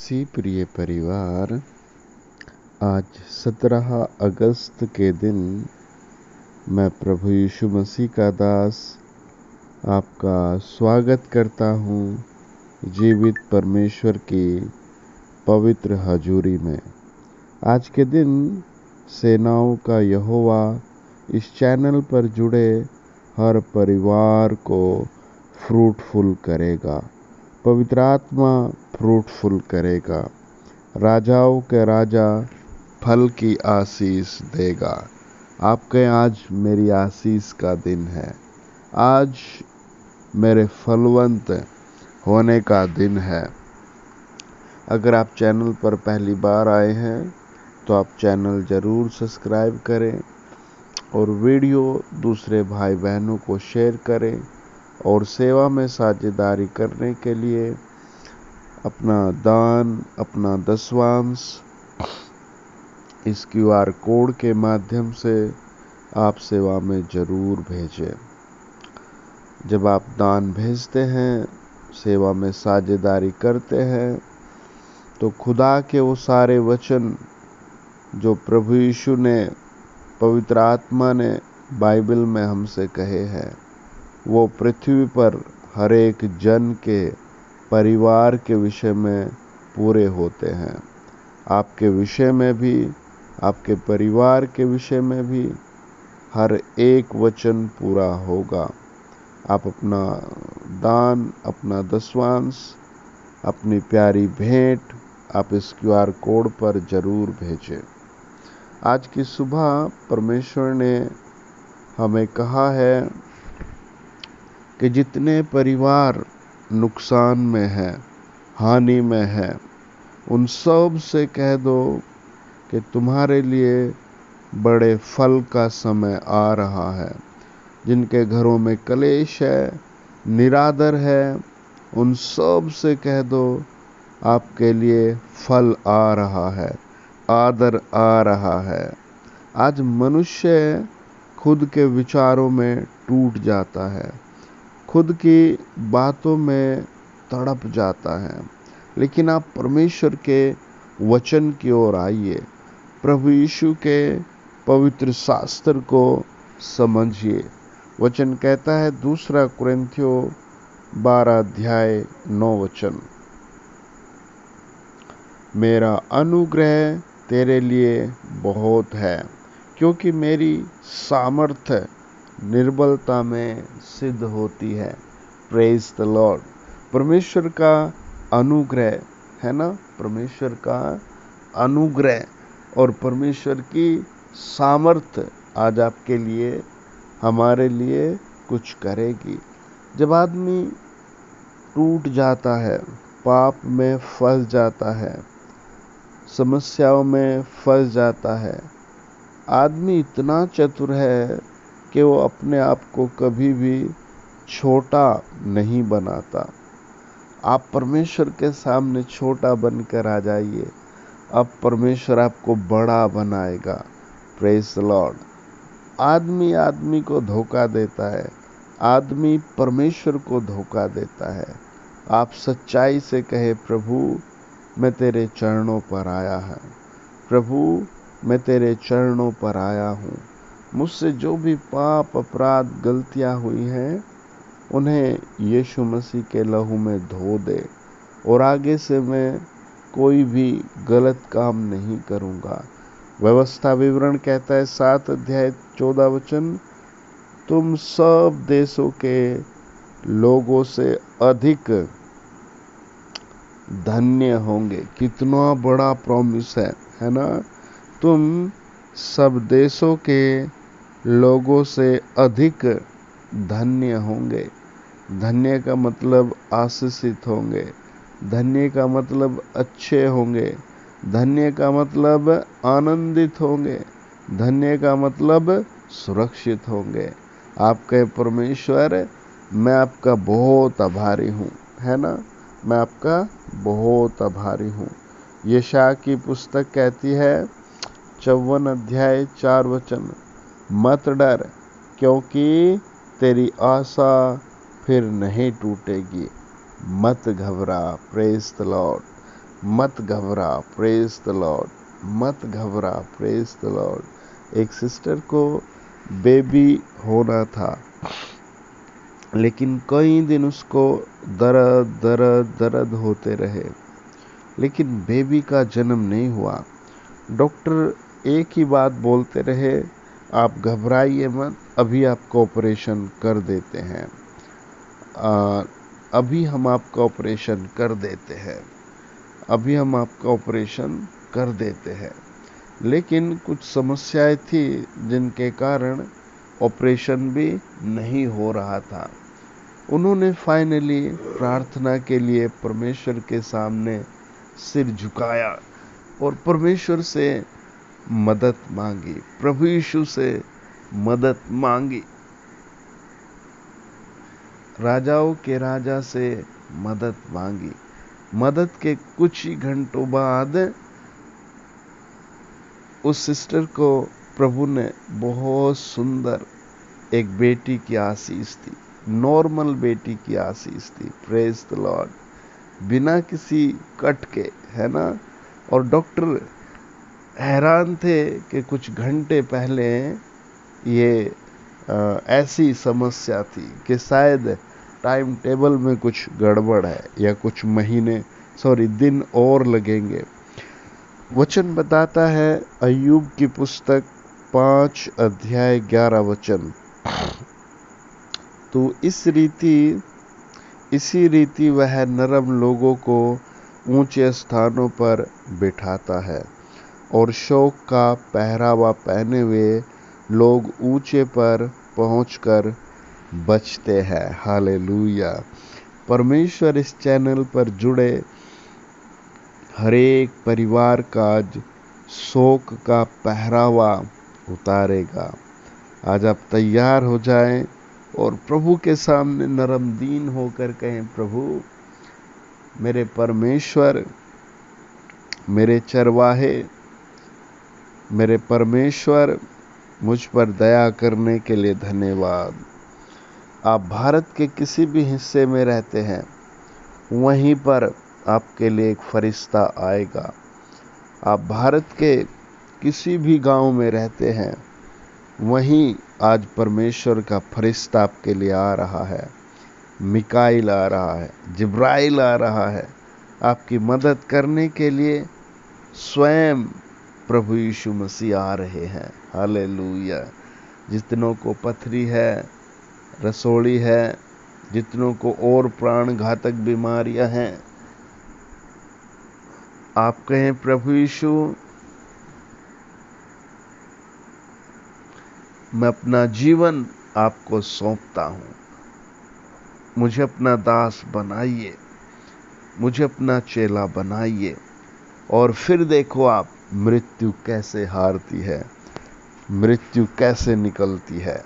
मसीह प्रिय परिवार, आज 17 अगस्त के दिन मैं प्रभु यीशु मसीह का दास आपका स्वागत करता हूँ जीवित परमेश्वर की पवित्र हजूरी में। आज के दिन सेनाओं का यहोवा इस चैनल पर जुड़े हर परिवार को फ्रूटफुल करेगा, पवित्र आत्मा फ्रूटफुल करेगा, राजाओं के राजा फल की आशीष देगा। आपके आज मेरी आशीष का दिन है, आज मेरे फलवंत होने का दिन है। अगर आप चैनल पर पहली बार आए हैं तो आप चैनल ज़रूर सब्सक्राइब करें और वीडियो दूसरे भाई बहनों को शेयर करें और सेवा में साझेदारी करने के लिए अपना दान, अपना दशवांश इस QR कोड के माध्यम से आप सेवा में ज़रूर भेजें। जब आप दान भेजते हैं, सेवा में साझेदारी करते हैं, तो खुदा के वो सारे वचन जो प्रभु यीशु ने, पवित्र आत्मा ने बाइबल में हमसे कहे हैं, वो पृथ्वी पर हर एक जन के परिवार के विषय में पूरे होते हैं। आपके विषय में भी, आपके परिवार के विषय में भी हर एक वचन पूरा होगा। आप अपना दान, अपना दशवांश, अपनी प्यारी भेंट आप इस QR कोड पर ज़रूर भेजें। आज की सुबह परमेश्वर ने हमें कहा है कि जितने परिवार नुकसान में हैं, हानि में हैं, उन सब से कह दो कि तुम्हारे लिए बड़े फल का समय आ रहा है। जिनके घरों में कलेश है, निरादर है, उन सब से कह दो आपके लिए फल आ रहा है, आदर आ रहा है। आज मनुष्य खुद के विचारों में टूट जाता है, खुद की बातों में तड़प जाता है, लेकिन आप परमेश्वर के वचन की ओर आइए, प्रभु यीशु के पवित्र शास्त्र को समझिए। वचन कहता है 2 कुरिन्थियों 12 अध्याय 9 वचन, मेरा अनुग्रह तेरे लिए बहुत है, क्योंकि मेरी सामर्थ्य निर्बलता में सिद्ध होती है। Praise the Lord. परमेश्वर का अनुग्रह है ना, परमेश्वर का अनुग्रह और परमेश्वर की सामर्थ्य आज आपके लिए, हमारे लिए कुछ करेगी। जब आदमी टूट जाता है, पाप में फंस जाता है, समस्याओं में फंस जाता है, आदमी इतना चतुर है कि वो अपने आप को कभी भी छोटा नहीं बनाता। आप परमेश्वर के सामने छोटा बनकर आ जाइए, अब परमेश्वर आपको बड़ा बनाएगा। Praise the Lord. आदमी को धोखा देता है, आदमी परमेश्वर को धोखा देता है। आप सच्चाई से कहे, प्रभु मैं तेरे चरणों पर आया है, प्रभु मैं तेरे चरणों पर आया हूँ। मुझसे जो भी पाप, अपराध, गलतियाँ हुई हैं, उन्हें यीशु मसीह के लहू में धो दे और आगे से मैं कोई भी गलत काम नहीं करूँगा। व्यवस्था विवरण कहता है 7 अध्याय 14 वचन, तुम सब देशों के लोगों से अधिक धन्य होंगे। कितना बड़ा प्रॉमिस है ना। तुम सब देशों के लोगों से अधिक धन्य होंगे। धन्य का मतलब आशीषित होंगे, धन्य का मतलब अच्छे होंगे, धन्य का मतलब आनंदित होंगे, धन्य का मतलब सुरक्षित होंगे। आपके परमेश्वर, मैं आपका बहुत आभारी हूँ, है ना, मैं आपका बहुत आभारी हूँ। यशायाह की पुस्तक कहती है 54 अध्याय 4 वचन, मत डर, क्योंकि तेरी आशा फिर नहीं टूटेगी, मत घबरा। Praise the Lord. मत घबरा, प्रेज द लॉर्ड, मत घबरा, प्रेज द लॉर्ड। एक सिस्टर को बेबी होना था, लेकिन कई दिन उसको दर्द दर्द दर्द होते रहे, लेकिन बेबी का जन्म नहीं हुआ। डॉक्टर एक ही बात बोलते रहे, आप घबराइए मत, अभी आपका ऑपरेशन कर देते हैं, अभी हम आपका ऑपरेशन कर देते हैं, अभी हम आपका ऑपरेशन कर देते हैं। लेकिन कुछ समस्याएं थी जिनके कारण ऑपरेशन भी नहीं हो रहा था। उन्होंने फाइनली प्रार्थना के लिए परमेश्वर के सामने सिर झुकाया और परमेश्वर से मदद मांगी, प्रभु यीशु से मदद मांगी, राजाओं के राजा से मदद मांगी। मदद के कुछ ही घंटों बाद उस सिस्टर को प्रभु ने बहुत सुंदर एक बेटी की आशीष दी, नॉर्मल बेटी की आशीष दी, प्रेज द लॉर्ड, बिना किसी कट के, है ना। और डॉक्टर हैरान थे कि कुछ घंटे पहले ये ऐसी समस्या थी कि शायद टाइम टेबल में कुछ गड़बड़ है या कुछ दिन और लगेंगे। वचन बताता है अय्यूब की पुस्तक 5 अध्याय 11 वचन, तो इसी रीति वह नरम लोगों को ऊंचे स्थानों पर बिठाता है और शौक का पहरावा पहने हुए लोग ऊंचे पर पहुंचकर बचते हैं। हालेलुया। परमेश्वर इस चैनल पर जुड़े हरेक परिवार का आज शौक का पहरावा उतारेगा। आज आप तैयार हो जाएं और प्रभु के सामने नरम दीन होकर कहें, प्रभु मेरे परमेश्वर, मेरे चरवाहे, मेरे परमेश्वर, मुझ पर दया करने के लिए धन्यवाद। आप भारत के किसी भी हिस्से में रहते हैं, वहीं पर आपके लिए एक फरिश्ता आएगा। आप भारत के किसी भी गांव में रहते हैं, वहीं आज परमेश्वर का फरिश्ता आपके लिए आ रहा है। मिकाइल आ रहा है, जिब्राइल आ रहा है आपकी मदद करने के लिए। स्वयं प्रभु यीशु मसीह आ रहे हैं। हालेलुया। जितनों को पथरी है, रसोली है, जितनों को और प्राण घातक बीमारियां हैं, आप कहें, प्रभु यीशु मैं अपना जीवन आपको सौंपता हूं, मुझे अपना दास बनाइए, मुझे अपना चेला बनाइए। और फिर देखो आप मृत्यु कैसे हारती है, मृत्यु कैसे निकलती है।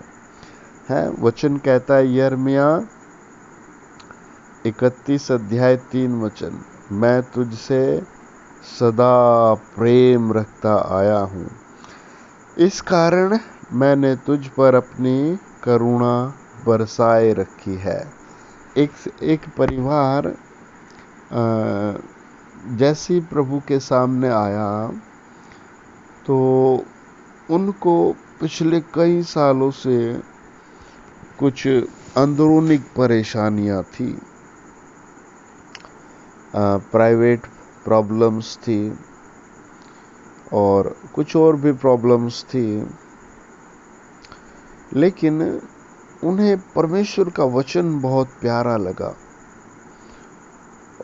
वचन कहता है यिर्मयाह 31 अध्याय 3 वचन, मैं तुझसे सदा प्रेम रखता आया हूँ, इस कारण मैंने तुझ पर अपनी करुणा बरसाए रखी है। एक परिवार जैसे प्रभु के सामने आया तो उनको पिछले कई सालों से कुछ अंदरूनी परेशानियां थी, प्राइवेट प्रॉब्लम्स थी और कुछ और भी प्रॉब्लम्स थी, लेकिन उन्हें परमेश्वर का वचन बहुत प्यारा लगा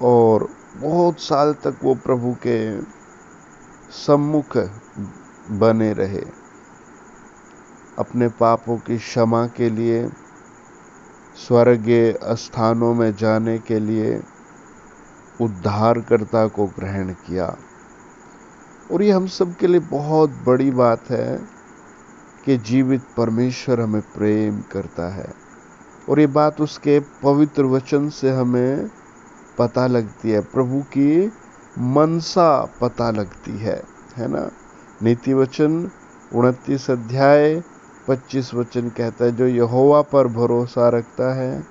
और बहुत साल तक वो प्रभु के सम्मुख बने रहे, अपने पापों की क्षमा के लिए, स्वर्गीय स्थानों में जाने के लिए उद्धारकर्ता को ग्रहण किया। और ये हम सब के लिए बहुत बड़ी बात है कि जीवित परमेश्वर हमें प्रेम करता है, और ये बात उसके पवित्र वचन से हमें पता लगती है, प्रभु की मनसा पता लगती है ना। नीति वचन 29 अध्याय 25 वचन कहता है, जो यहोवा पर भरोसा रखता है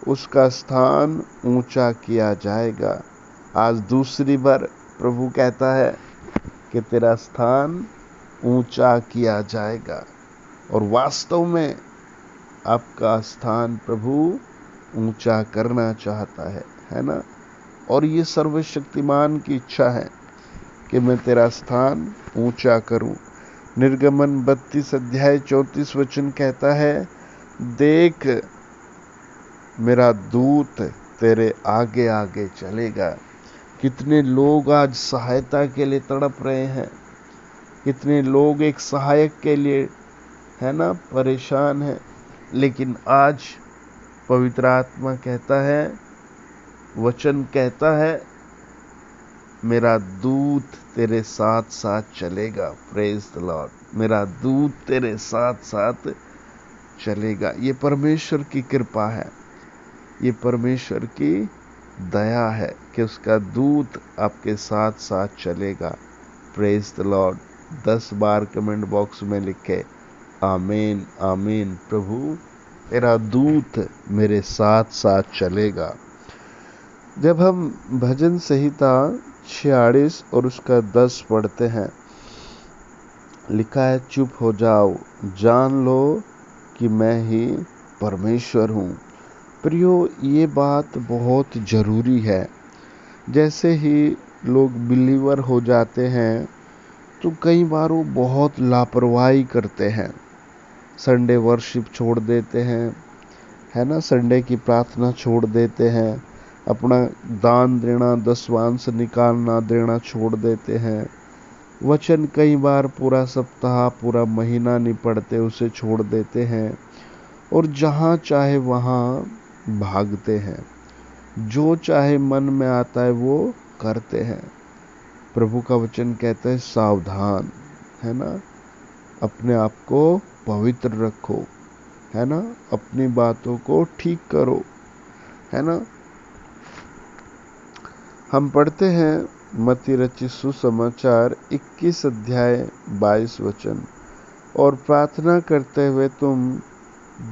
उसका स्थान ऊंचा किया जाएगा, आज दूसरी बार प्रभु कहता है कि तेरा स्थान ऊंचा किया जाएगा, और वास्तव में आपका स्थान प्रभु ऊंचा करना चाहता है ना। और ये सर्वशक्तिमान की इच्छा है कि मैं तेरा स्थान ऊंचा करूं। निर्गमन 32 अध्याय 34 वचन कहता है, देख मेरा दूत तेरे आगे आगे चलेगा। कितने लोग आज सहायता के लिए तड़प रहे हैं, कितने लोग एक सहायक के लिए है ना परेशान है, लेकिन आज पवित्र आत्मा कहता है, वचन कहता है, मेरा दूत तेरे साथ साथ चलेगा। Praise the Lord. मेरा दूत तेरे साथ साथ चलेगा। ये परमेश्वर की कृपा है, ये परमेश्वर की दया है कि उसका दूत आपके साथ साथ चलेगा। Praise the Lord. 10 bar comment box में लिखे आमीन आमीन। प्रभु तेरा दूत मेरे साथ साथ चलेगा। जब हम भजन संहिता 46 और उसका 10 पढ़ते हैं, लिखा है, चुप हो जाओ, जान लो कि मैं ही परमेश्वर हूँ। प्रियो, ये बात बहुत ज़रूरी है। जैसे ही लोग बिलीवर हो जाते हैं तो कई बार वो बहुत लापरवाही करते हैं, संडे वर्शिप छोड़ देते हैं, है ना, संडे की प्रार्थना छोड़ देते हैं, अपना दान देना, दसवांश निकालना देना छोड़ देते हैं, वचन कई बार पूरा सप्ताह पूरा महीना नहीं पढ़ते, उसे छोड़ देते हैं, और जहाँ चाहे वहाँ भागते हैं, जो चाहे मन में आता है वो करते हैं। प्रभु का वचन कहता है, सावधान, है ना, अपने आप को पवित्र रखो, है ना, अपनी बातों को ठीक करो, है ना। हम पढ़ते हैं मत्ती रचित सुसमाचार 21 अध्याय 22 वचन, और प्रार्थना करते हुए तुम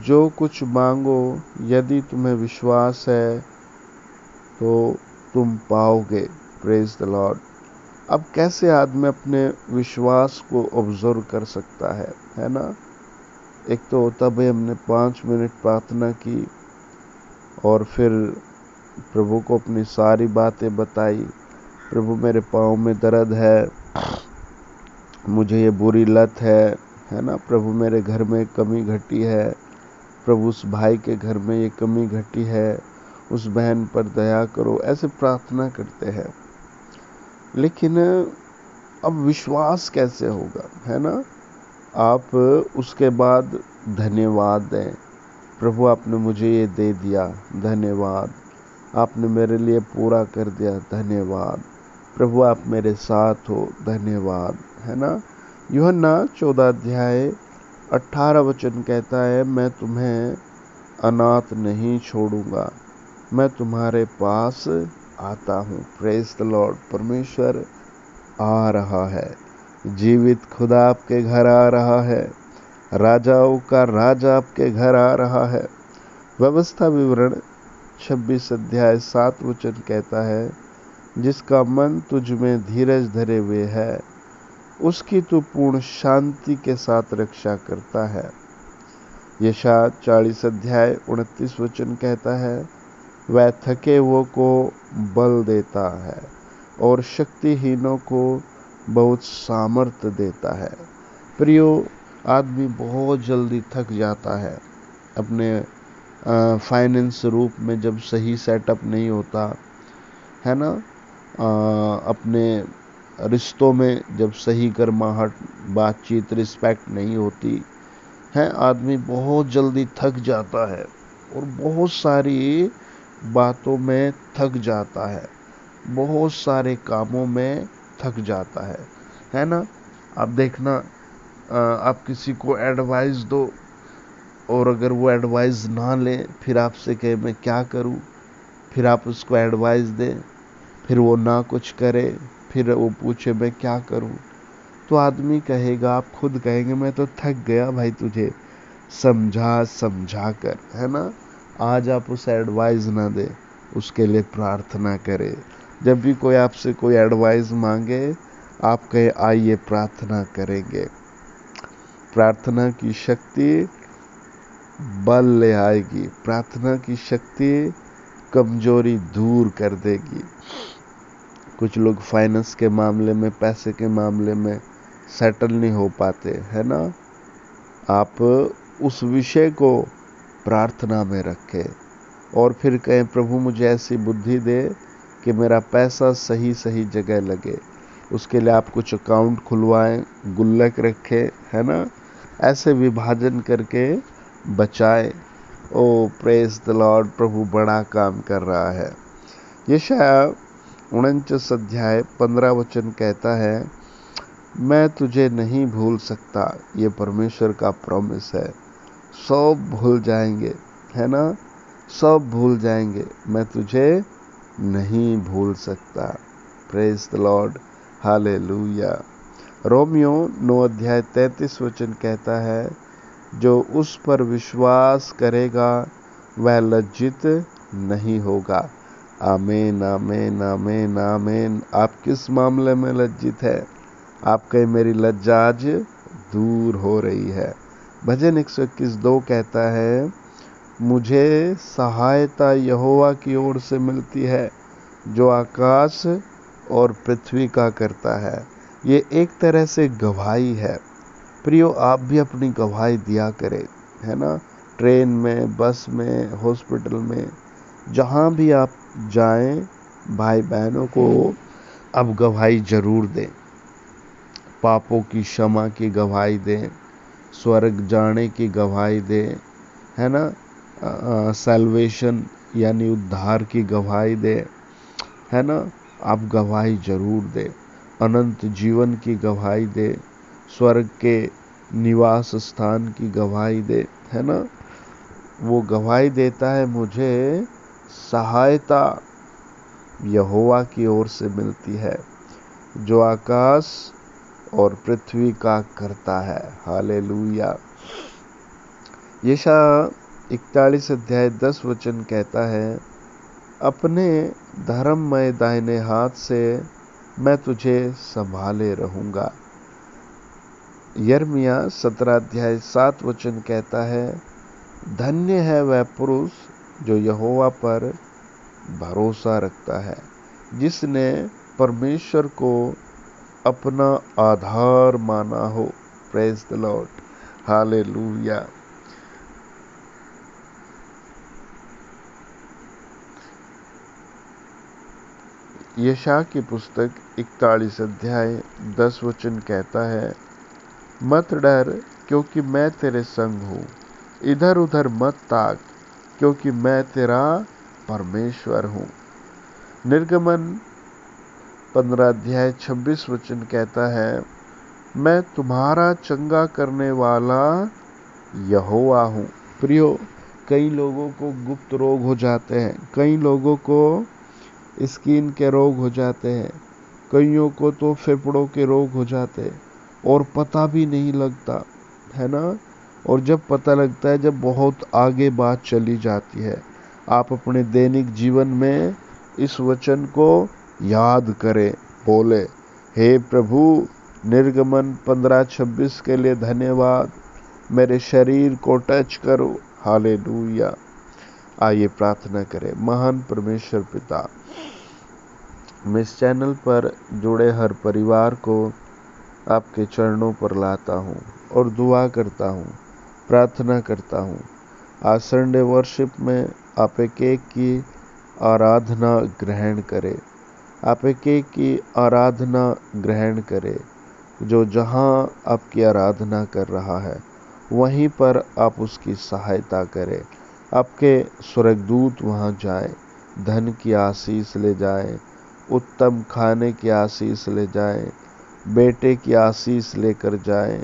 जो कुछ मांगो, यदि तुम्हें विश्वास है तो तुम पाओगे। Praise the Lord. अब कैसे आदमी अपने विश्वास को ऑब्जर्व कर सकता है ना। एक तो होता भाई हमने 5 मिनट प्रार्थना की और फिर प्रभु को अपनी सारी बातें बताई, प्रभु मेरे पाँव में दर्द है, मुझे ये बुरी लत है ना, प्रभु मेरे घर में कमी घटी है, प्रभु उस भाई के घर में ये कमी घटी है, उस बहन पर दया करो, ऐसे प्रार्थना करते हैं। लेकिन अब विश्वास कैसे होगा, है ना। आप उसके बाद धन्यवाद दें, प्रभु आपने मुझे ये दे दिया, धन्यवाद, आपने मेरे लिए पूरा कर दिया, धन्यवाद, प्रभु आप मेरे साथ हो, धन्यवाद, है ना। यूहन्ना 14 अध्याय 18 वचन कहता है, मैं तुम्हें अनाथ नहीं छोड़ूंगा, मैं तुम्हारे पास आता हूँ। Praise the Lord. परमेश्वर आ रहा है, जीवित खुदा आपके घर आ रहा है, राजाओं का राजा आपके घर आ रहा है। व्यवस्था विवरण 26 अध्याय 7 वचन कहता है, जिसका मन तुझ में धीरज धरे हुए है, उसकी तू पूर्ण शांति के साथ रक्षा करता है। यशायाह 40 अध्याय 29 वचन कहता है, वह थके हुओं को बल देता है और शक्तिहीनों को बहुत सामर्थ्य देता है। प्रियो, आदमी बहुत जल्दी थक जाता है, अपने फाइनेंस रूप में जब सही सेटअप नहीं होता, है ना, अपने रिश्तों में जब सही गर्माहट, बातचीत, रिस्पेक्ट नहीं होती है, आदमी बहुत जल्दी थक जाता है और बहुत सारी बातों में थक जाता है, बहुत सारे कामों में थक जाता है ना। आप देखना, आप किसी को एडवाइस दो और अगर वो एडवाइस ना ले, फिर आपसे कहे मैं क्या करूं, फिर आप उसको एडवाइस दें, फिर वो ना कुछ करे, फिर वो पूछे मैं क्या करूं, तो आदमी कहेगा, आप खुद कहेंगे मैं तो थक गया भाई तुझे समझा कर, है ना। आज आप उसे एडवाइस ना दे, उसके लिए प्रार्थना करें, जब भी कोई आपसे कोई एडवाइस मांगे, आप कहे आइए प्रार्थना करेंगे। प्रार्थना की शक्ति बल ले आएगी, प्रार्थना की शक्ति कमजोरी दूर कर देगी। कुछ लोग फाइनेंस के मामले में, पैसे के मामले में सेटल नहीं हो पाते, है ना। आप उस विषय को प्रार्थना में रखें और फिर कहें प्रभु मुझे ऐसी बुद्धि दे कि मेरा पैसा सही सही जगह लगे। उसके लिए आप कुछ अकाउंट खुलवाएं, गुल्लक रखें, है ना। ऐसे विभाजन करके बचाएं। ओ प्रेज द लॉर्ड, प्रभु बड़ा काम कर रहा है। यशायाह 49 अध्याय 15 वचन कहता है, मैं तुझे नहीं भूल सकता। ये परमेश्वर का प्रॉमिस है। सब भूल जाएंगे, है ना, सब भूल जाएंगे, मैं तुझे नहीं भूल सकता। Praise the Lord, hallelujah. Romeo 9 अध्याय 33 वचन कहता है, जो उस पर विश्वास करेगा वह लज्जित नहीं होगा। आमीन, आमीन, आमीन, आमीन। आप किस मामले में लज्जित है? आप कहे मेरी लज्जा आज दूर हो रही है। भजन 121:2 कहता है, मुझे सहायता यहोवा की ओर से मिलती है जो आकाश और पृथ्वी का करता है। ये एक तरह से गवाही है। प्रियो, आप भी अपनी गवाही दिया करें, है ना। ट्रेन में, बस में, हॉस्पिटल में, जहाँ भी आप जाएं, भाई बहनों को अब गवाही जरूर दें। पापों की क्षमा की गवाही दें, स्वर्ग जाने की गवाही दें, है ना। सैल्वेशन यानी उद्धार की गवाही दें, है ना। आप गवाही जरूर दें। अनंत जीवन की गवाही दें, स्वर्ग के निवास स्थान की गवाही दे, है ना। वो गवाही देता है, मुझे सहायता यहोवा की ओर से मिलती है जो आकाश और पृथ्वी का करता है। हालेलुया। यशायाह 41 अध्याय 10 वचन कहता है, अपने धर्ममय दाहिने हाथ से मैं तुझे संभाले रहूंगा। यिर्मयाह 17 अध्याय 7 वचन कहता है, धन्य है वह पुरुष जो यहोवा पर भरोसा रखता है, जिसने परमेश्वर को अपना आधार माना हो। Praise the Lord, hallelujah. यशायाह की पुस्तक 41 अध्याय 10 वचन कहता है, मत डर क्योंकि मैं तेरे संग हूँ, इधर उधर मत ताक क्योंकि मैं तेरा परमेश्वर हूँ। निर्गमन 15 अध्याय 26 वचन कहता है, मैं तुम्हारा चंगा करने वाला यहोवा हूँ। प्रियो, कई लोगों को गुप्त रोग हो जाते हैं, कई लोगों को स्किन के रोग हो जाते हैं, कईयों को तो फेफड़ों के रोग हो जाते हैं और पता भी नहीं लगता, है ना। और जब पता लगता है, जब बहुत आगे बात चली जाती है। आप अपने दैनिक जीवन में इस वचन को याद करें, बोले, हे प्रभु, निर्गमन 15:26 के लिए धन्यवाद, मेरे शरीर को टच करो। हालेलुया। आइए प्रार्थना करें। महान परमेश्वर पिता, मैं इस चैनल पर जुड़े हर परिवार को आपके चरणों पर लाता हूँ और दुआ करता हूँ, प्रार्थना करता हूँ। आज संडे वर्शिप में आप एक एक की आराधना ग्रहण करें, आप एक एक की आराधना ग्रहण करें। जो जहाँ आपकी आराधना कर रहा है वहीं पर आप उसकी सहायता करें। आपके स्वर्गदूत वहाँ जाए, धन की आशीष ले जाए, उत्तम खाने की आशीष ले जाए, बेटे की आशीष लेकर जाए,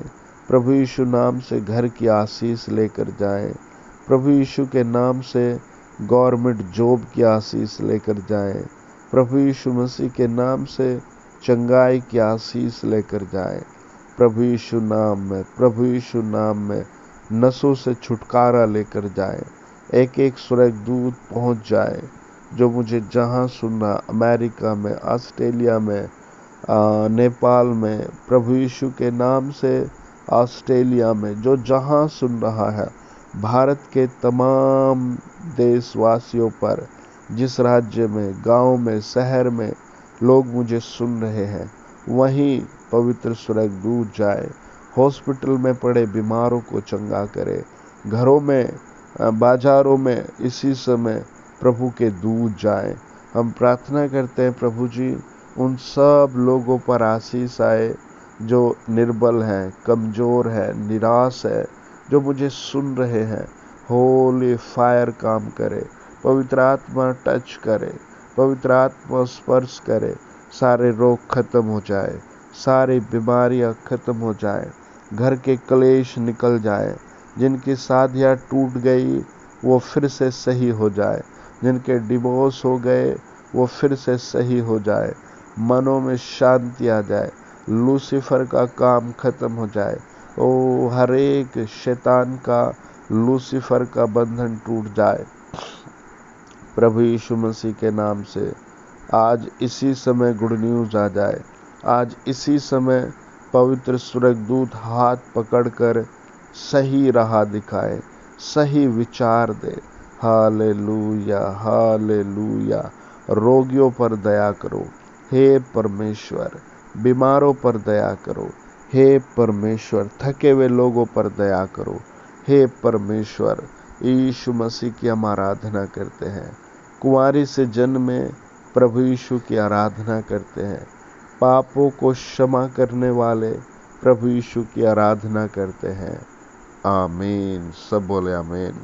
प्रभु यीशु नाम से घर की आशीष लेकर जाए, प्रभु यीशु के नाम से गवर्नमेंट जॉब की आशीष लेकर जाए, प्रभु यीशु मसीह के नाम से चंगाई की आशीष लेकर जाए। प्रभु यीशु नाम में, प्रभु यीशु नाम में नसों से छुटकारा लेकर जाए। एक एक स्वर्गदूत पहुंच जाए, जो मुझे जहाँ सुन रहा, अमेरिका में, ऑस्ट्रेलिया में, नेपाल में, प्रभु यीशु के नाम से ऑस्ट्रेलिया में, जो जहाँ सुन रहा है, भारत के तमाम देशवासियों पर, जिस राज्य में, गांव में, शहर में लोग मुझे सुन रहे हैं, वहीं पवित्र स्वर्गदूत जाए, हॉस्पिटल में पड़े बीमारों को चंगा करे, घरों में, बाजारों में इसी समय प्रभु के दूत जाए। हम प्रार्थना करते हैं प्रभु जी, उन सब लोगों पर आशीष आए जो निर्बल हैं, कमज़ोर हैं, निराश है, जो मुझे सुन रहे हैं। होली फायर काम करे, पवित्र आत्मा टच करे, पवित्र आत्मा स्पर्श करे, सारे रोग खत्म हो जाए, सारी बीमारियां खत्म हो जाए, घर के क्लेश निकल जाए, जिनकी शादियां टूट गई वो फिर से सही हो जाए, जिनके डिवोर्स हो गए वो फिर से सही हो जाए, मनों में शांति आ जाए, लूसीफर का काम खत्म हो जाए। ओ हर एक शैतान का, लूसीफर का बंधन टूट जाए प्रभु यीशु मसीह के नाम से। आज इसी समय गुड न्यूज़ आ जाए, आज इसी समय पवित्र स्वर्गदूत हाथ पकड़कर सही राह दिखाए, सही विचार दे। Hallelujah, hallelujah. रोगियों पर दया करो हे परमेश्वर, बीमारों पर दया करो हे परमेश्वर, थके हुए लोगों पर दया करो हे परमेश्वर। यीशु मसीह की हम आराधना करते हैं, कुंवारी से जन्मे प्रभु यीशु की आराधना करते हैं, पापों को क्षमा करने वाले प्रभु यीशु की आराधना करते हैं। आमीन। सब बोले आमीन।